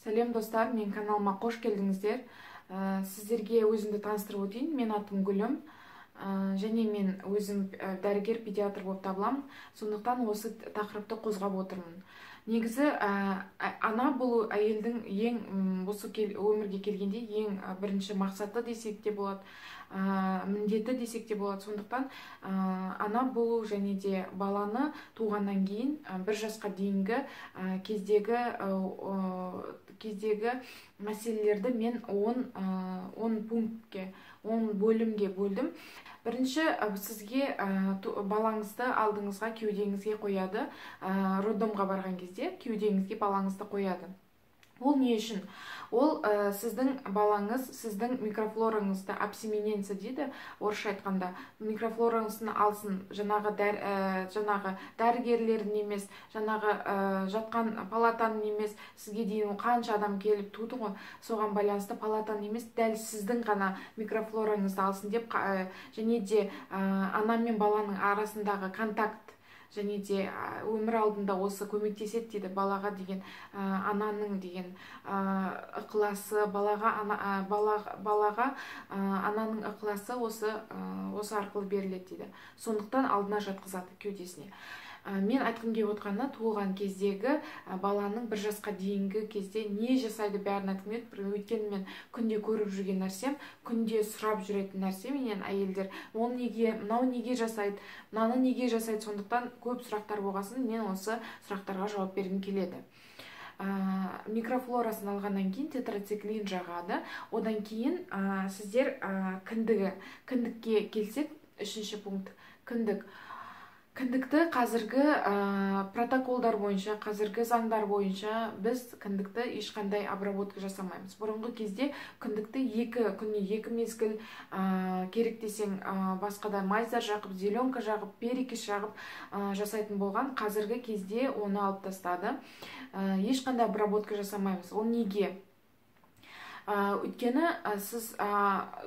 Сәлем достар, мен каналыма қош келдіңіздер. Сіздерге өзімді таныстырып өтейін. Мен атым Гүлім. Және мен өзім дәрігер педиатр болып табыламын. Сондықтан осы тақырыпты қозғап отырмын. Негізі ана бұл әйелдің ең осы өмірге келгенде ең бірінші мақсаты десек те болады, міндеті десек те болады. Сондықтан ана болу және де баланы туғаннан кейін 1 жасқа дейінгі кездегі мәселелерді мен 10 пунктке, 10 бөлімге бөлдім. Бірінші, сізге балаңызды алдыңызға кеудеңізге қояды. Роддомға барған кезде кеудеңізге балаңызды қояды. Ол не үшін? Ол сіздің балаңыз, сіздің микрофлораңызды, абсеминенция дейді, орысша айтқанда, микрофлораңызды алсын. Жаңағы дәрігерлердің емес, жаңағы жатқан палатаның емес, сізге дейін қанша адам келіп туды ғой, соған байланысты палатаның емес, дәл сіздің ғана микрофлораңызды алсын деп, және де ана мен баланың арасындағы контакт және де өмір алдында осы көмектеседі дейді. Балаға деген ананың деген ықыласы, балаға ананың ықыласы осы арқылы беріледі дейді. Сондықтан алдына жатқызады кеудесіне. Мен айтқым келіп отырғаны, туылған кездегі баланың 1 жасқа дейінгі кезде не жасайды бәрін айтқым келеді. Өйткені мен күнде көріп жүрген нәрсем, күнде сұрап жүретін нәрсе менен әйелдер, ол неге, мынау неге жасайды, мынаны неге жасайды. Сондықтан көп сұрақтар болғасын, мен осы сұрақтарға жауап бергім келеді. Микрофлорасын алғаннан кейін тетрациклин жағады. Одан кейін сіздер кіндікке келсек, 3-ші пункт, кіндікті қазіргі протоколдар бойынша, қазіргі заңдар бойынша біз кіндікті ешқандай обработка жасамаймыз. Бұрынғы кезде кіндікті күніне 2 мезгіл керек десең басқада майздар жағып, зеленка жағып, перекис жағып жасайтын болған. Қазіргі кезде оны алып тастады. Ешқандай обработка жасамаймыз. Ол неге? Өйткені сіз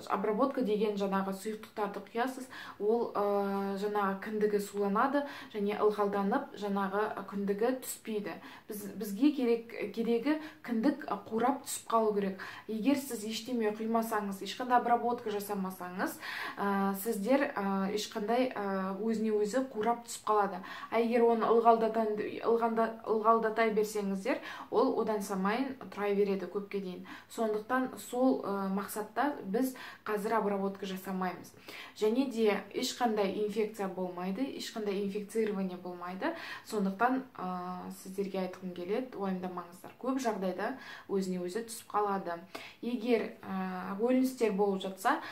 обработка деген жаңағы сұйықтықтарды құясыз, ол жаңағы кіндігі суланады және ылғалданып, жаңағы кіндігі түспейді. Бізге керегі кіндік қурап түсіп қалу керек. Егер сіз ештеме құймасаңыз, ешқандай обработка жасамасаңыз, сіздер ешқандай өзіне өзі қурап түсіп қалады. Егер оны ылғалдатай берсеңіздер, ол одан самайын тұра береді көпке дейін. Сондықтан сол мақсатта біз қазір обработка жасамаймыз. Және де ешқандай инфекция болмайды, ешқандай инфекцирование болмайды. Сондықтан сіздерге айтқым келеді, уайымдамаңыздар. Көп жағдайда өзіне өзі түсіп қалады. Егер бөліністер болып жатса,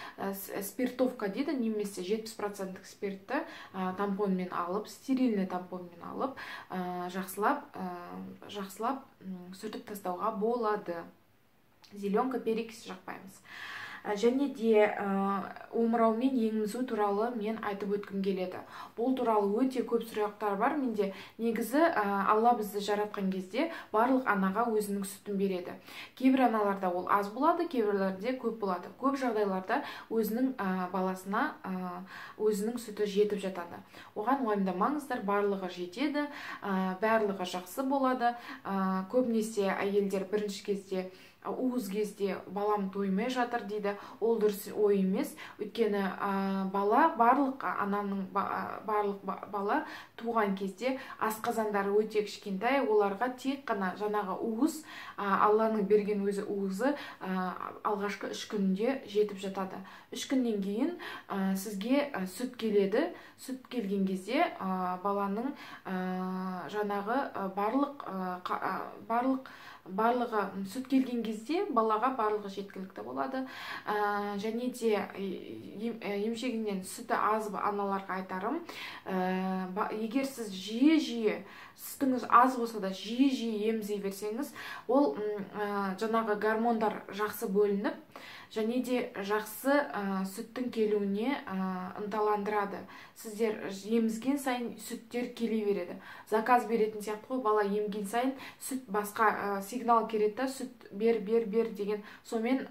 спиртовка дейді, немесе 70% спиртті тампонмен алып, стерильный тампонмен алып, жақсылап сүртіп тастауға болады. Зеленка, перекис жақпаймыз. Және де омыраумен еңімізу туралы мен айтып өткім келеді. Бұл туралы өте көп сұрақтар бар менде. Негізі Алла бізді жаратқан кезде барлық анаға өзінің сүтін береді. Кейбір аналарда ол аз болады, кейбірлерде көп болады. Көп жағдайларда өзінің баласына өзінің сүті жетіп жатады. Оған уайымдамаңыздар, барлығы жетеді, барлығы жақсы болады. Көбінесе әйелдер бірінші кезде, уыз кезде балам тоймай жатыр дейді. Ол дұрыс ой емес. Өйткені барлық бала туған кезде асқазандары өте кішкентай, оларға тек қана жаңағы уыз, Алланың берген өзі уызы алғашқы 3 күнінде жетіп жатады. 3 күннен кейін сізге сүт келеді. Сүт келген кезде баланың жаңағы барлығы сүт келген кезде балаға барлығы жеткілікті болады. Және де емшегінен сүті аз аналарға айтарым, егер сіз жиі сүтіңіз аз болса да жиі емізей берсеңіз, ол жаңағы гормондар жақсы бөлініп, және де жақсы сүттің келуіне ынталандырады. Сіздер емізген сайын сүттер келе береді. Заказ беретін сияқты ғой, бала емген сайын сүт басқа сигнал келеді, сүт бер деген сомен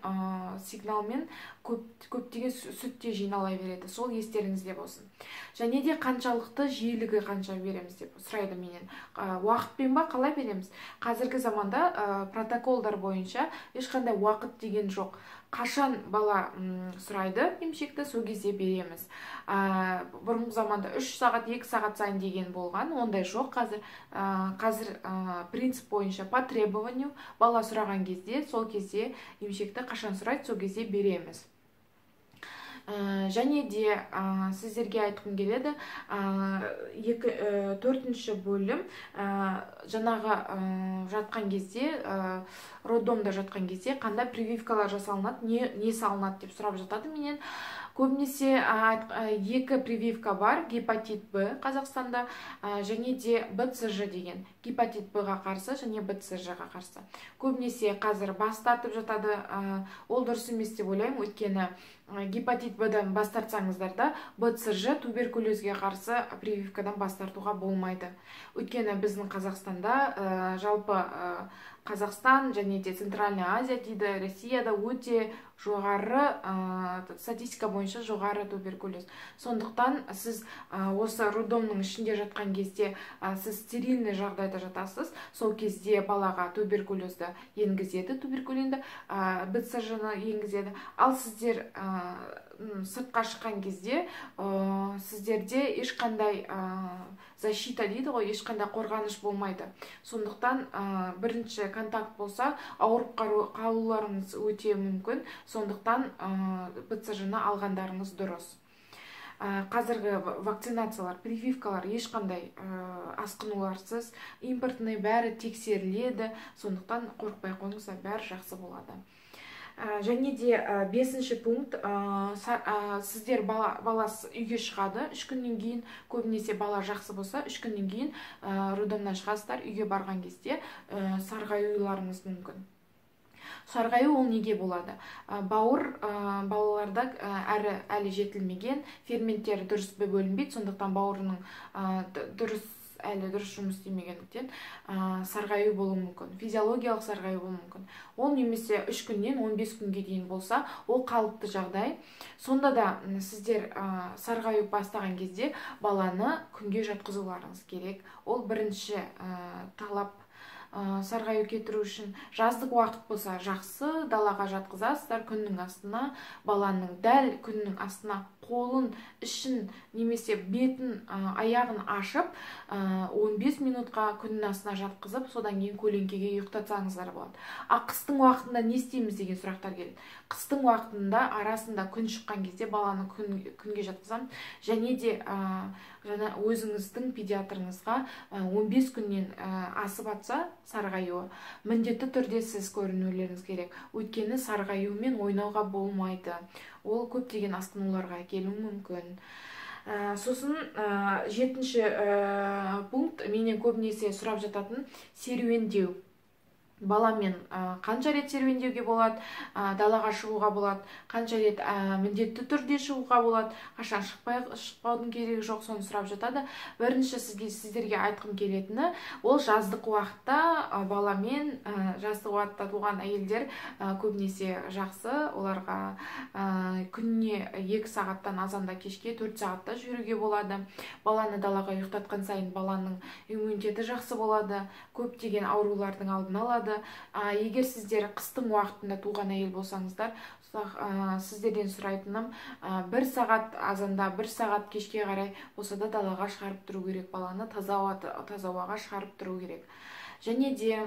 сигналмен көптеген сүт те жинала береді. Сол естеріңізде болсын. Және де қаншалықты жиілігі қанша береміз деп сұрайды менен. Уақытпен ба қалай береміз? Қазіргі заманда протоколдар бойынша ешқандай уақыт деген жоқ. Қашан бала сұрайды емшекті, сол кезде береміз. Бұрынғы заманда 3 сағат, 2 сағат сайын деген болған, ондай жоқ. Қазір принцип бойынша по требованию бала сұраған кезде, сол кезде емшекті қашан сұрайды, сол кезде береміз. Және де сіздерге айтқым келеді, 4-ші бөлім жаңағы жатқан кезде, роддомда жатқан кезде қандай прививкалар жасалынады, не салынады деп сұрап жатады менен. Көбінесе 2 прививка бар, гепатит Б Қазақстанда, және де БЦЖ деген, гепатит Б-ға қарсы және БЦЖ-ға қарсы. Көбінесе қазір бас тартып жатады, ол дұрыс емес деп ойлаймын, өйткені гепатит Б-дан бас тартсаңыздар да, БЦЖ туберкулезге қарсы прививкадан бас тартуға болмайды. Өйткені біздің Қазақстанда, жалпы Қазақстан және де Центральная Азия дейді, Россияда өте жоғары, статистика бойынша жоғары туберкулез. Сондықтан сіз осы роддомның ішінде жатқан кезде сіз стерильный жағдайда жатасыз, сол кезде балаға туберкулезді енгізеді, туберкулинді, БЦЖ-ны енгізеді. Ал сіздер сыртқа шыққан кезде сіздерде ешқандай защита дейді ғой, ешқандай қорғаныш болмайды. Сондықтан бірінші контакт болса, ауырып қалуларыңыз өте мүмкін. Сондықтан БЦЖ-ны алғандарыңыз дұрыс. Қазіргі вакцинациялар, прививкалар ешқандай асқынуларсыз, импортный бәрі тексеріледі. Сондықтан қорықпай қойыңыздар, бәрі жақсы болады. Және де 5-ші пункт, сіздер баласы үйге шығады, 3 күннен кейін, көбінесе бала жақсы болса, 3 күннен кейін роддомнан шығасыздар, үйге барған кезде сарғаюларыңыз мүмкін. Сарғаю ол неге болады? Бауыр балаларда әлі жетілмеген, ферменттері дұрыс бөлінбейді, сондықтан бауырының әлі дұрыс жұмыс істемегендіктен сарғаю болуы мүмкін, физиологиялық сарғаю болуы мүмкін. Ол немесе 3 күннен 15 күнге дейін болса, ол қалыпты жағдай. Сонда да сіздер сарғаю бастаған кезде баланы күнге жатқызуларыңыз керек. Ол бірінші талап. Сарғаю кетіру үшін жаздық уақыт болса жақсы, далаға жатқызасыздар күннің астына, баланың дәл күннің астына қолын, ішін немесе бетін, аяғын ашып 15 минутқа күннің астына жатқызып, содан кейін көлеңкеге ұйықтатсаңыздар болады. Қыстың уақытында не істейміз деген сұрақтар келеді. Қыстың уақытында арасында күн шыққан кезде баланы күнге жатқызамыз, және де өзіңіздің педиатрыңызға 15 күннен асып атса сарғаюы, міндетті түрде сіз көрінулеріңіз керек. Өйткені сарғаюмен ойнауға болмайды. Ол көптеген асқынуларға әкелуі мүмкін. Сосын 7-ші пункт, менен көбінесе сұрап жататын серуендеу. Баламен қанша рет серуендеуге болады, далаға шығуға болады, қанша рет міндетті түрде шығуға болады, қашан шықпаудың керегі жоқ, соны сұрап жатады. Бірінші сіздерге айтқым келетіні, ол жаздық уақытта баламен, жаздық уақытта туған әйелдер көбінесе жақсы, оларға күніне 2 сағаттан азанда кешке 4 сағатта жүруге болады. Баланы далаға ұйықтатқан сайын баланың иммунитеті жақсы болады, көптеген аурулардың алдын алады. Егер сіздер қыстың уақытында туған әйел болсаңыздар, сіздерден сұрайтыным 1 сағат азанда, 1 сағат кешке қарай болса да далаға шығарып тұру керек, баланы таза ауаға шығарып тұру керек. Және де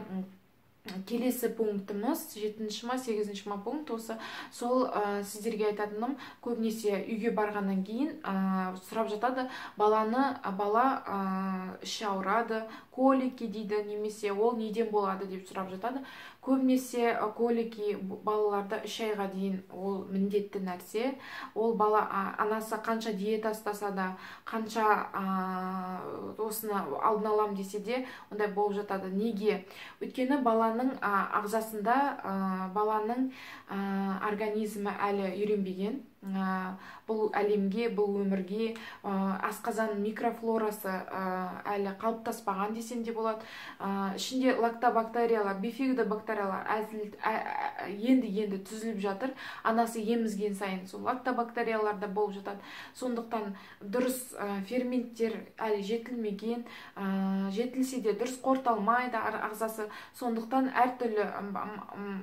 келесі пунктіміз 7-ші ма 8-ші пункт осы. Сол сіздерге айтатыным, көбінесе үйге барғаннан кейін сұрап жатады, бала іші ауырады, колики дейді, немесе ол неден болады деп сұрап жатады. Көбінесе колики балаларда 3 айға дейін ол міндетті нәрсе. Ол бала анасы қанша диета ұстаса да, қанша осыны алдын алам десе де, ондай болып жатады. Неге? Өйткені баланың баланың ағзасында баланың организмі әлі үйренбеген, бұл әлемге, бұл өмірге асқазан микрофлорасы әлі қалыптаспаған десем де болады. Ішінде лактобактериялар, бифидобактериялар енді түзіліп жатыр. Анасы емізген сайын сол лактобактериялар да болып жатады. Сондықтан дұрыс ферменттер әлі жетілмеген, жетілсе де дұрыс қорыталмайды ағзасы. Сондықтан әртүрлі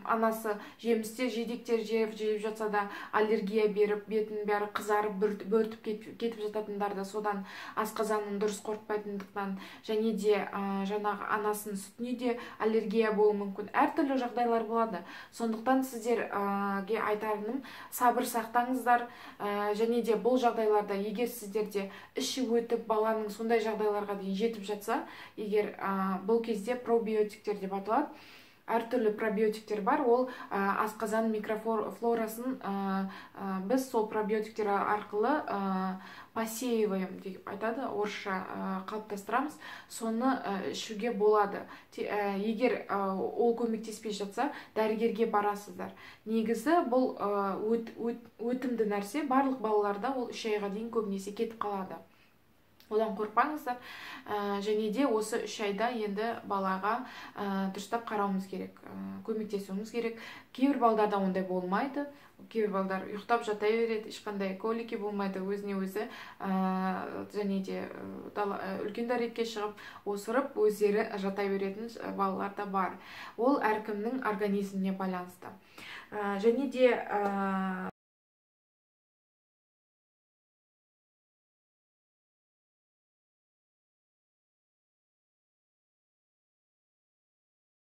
анасы жемістер, жидектер жеп жатса да аллергия беріп, бетін бәрі қызарып, бөртіп кетіп жататындар да содан, асқазанын дұрыс қорытпайтындықтан, және де жаңағы анасының сүтіне де аллергия болуы мүмкін. Әртүрлі жағдайлар болады. Сондықтан сіздерге айтарым, сабыр сақтаңыздар, және де бұл жағдайларда егер сіздерде іші өтіп, баланың сондай жағдайларға дейін жетіп жатса, егер бұл кезде пробиотиктер деп аталады. Әртүрлі пробиотиктер бар, ол асқазан микрофлорасын біз сол пробиотиктер арқылы посеиваем деп айтады, орысша қалыптастырамыз, соны ішуге болады. Егер ол көмектеспей жатса, дәрігерге барасыздар. Негізі бұл өтімді нәрсе, барлық балаларда ол 3 айға дейін көбінесе кетіп қалады. Одан қорқпаңыздар, және де осы 3 айда енді балаға дұрыстап қарауымыз керек, көмектесуіміз керек. Кейбір балдарда ондай болмайды, кейбір балдар ұйықтап жата береді, ешқандай колики болмайды, өзіне өзі, және де үлкен дәретке шығып, осырып, өздері жата беретін балалар да бар. Ол әркімнің организміне байланысты. Және де